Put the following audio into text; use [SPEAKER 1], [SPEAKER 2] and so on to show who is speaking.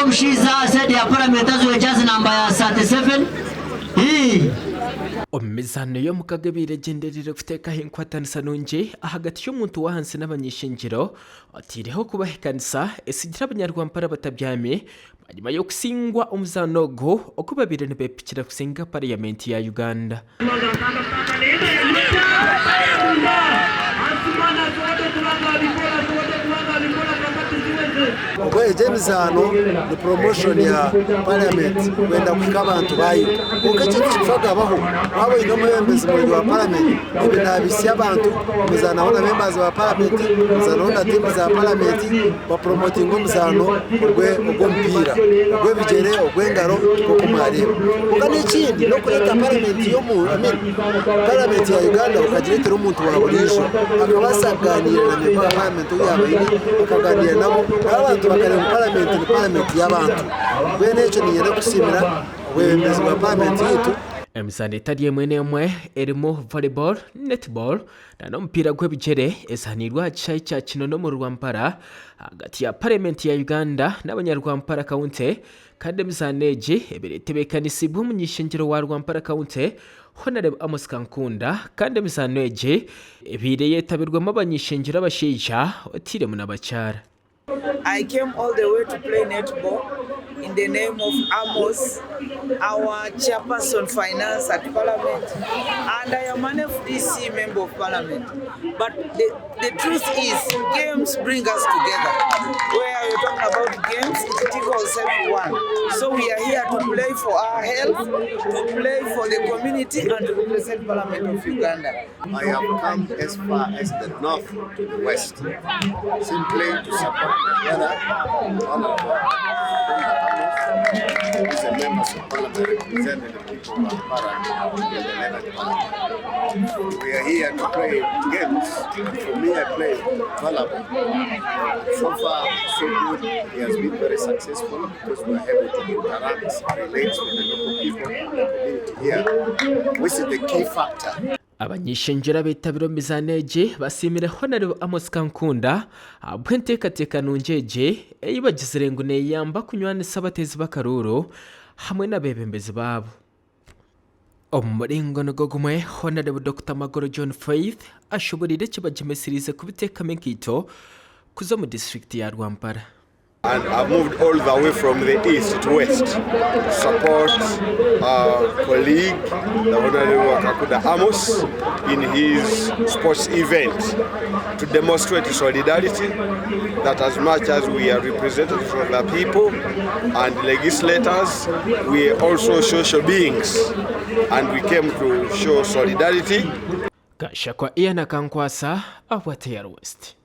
[SPEAKER 1] Bushiza said the parameters were just number 37.
[SPEAKER 2] Omizano yo mukagabire genderire kuteka hinkwatanisa nunje hagati y'umuntu wahanse n'abanyishingiro atireho kubahikanisa Esingiire abanyarwampara batabyame nyuma yo kusingwa omuzano go okubabire ne bepikira kusinga parliament ya Uganda.
[SPEAKER 3] Ejemizano ni promotion ya parliament kwenda kufika abantu bayo ukaje kifaga baho wabo ino members mu wa parliament ibinabisi abantu muzana ona members wa parliament muzana ona team za parliament ba promoting umuzano ubwo mpira ubwo bigere ubwengaro bwo kumari ukani ikindi no kureta parliament yo mu parliament ya Uganda ukagiretera umuntu wa burisho akabasaganira na parliament yabo akaganira nabo abantu bakareba parliament y'abantu bene cyo niye kusimira wemeza wa parliament yitu
[SPEAKER 2] emisane tadiye mwe erimo volleyball netball na mpira gw'ebigere esanirwa cya kino no mu Rwampara hagati ya parliament ya Uganda n'abanyarwampara county kandi misaneje ebiretebekanisibu mu nyishingiro wa Rwampara county Honorable Amos Kankunda kandi misaneje ebireye tabirwamo abanyishingiro abashisha Tiimu n'abacyara.
[SPEAKER 4] I came all the way to play netball in the name of Amos, our chairperson finance at Parliament, and I am an FDC member of Parliament. But the truth is, games bring us together. Where you're talking about games, it equals everyone. So we are here to play for our health, to play for the community, and to represent Parliament of Uganda.
[SPEAKER 5] I have come as far as the north to the west, simply to support my brother, who's a member of Parliament representing the people of Rwampara in the 11th Parliament. We are here to play games. For me, I play volleyball. So far, so good. He has been very successful because we are able to interact, relate with the local people and the community here, which is the key factor.
[SPEAKER 2] Abanyishingiro betabiro mizaneje basimire Honorable Amos Kankunda abwenteka nunjeje eyibagizire ne yamba kunywana sabatezi bakaruro hamwe nabebembezi babo. Omurengo nogogumwe Honorable Dr. Magoro John Faith ashoborire kibajimesirize kubiteka menkito kuzo mu district ya Rwampara.
[SPEAKER 5] And I've moved all the way from the east to west to support our colleague, the Honorable Kankunda Amos, in his sports event to demonstrate solidarity that as much as we are representatives of the people and legislators, we are also social beings, and we came to show solidarity.
[SPEAKER 2] Kashakwa Iana Kankwasa, Awatayar West.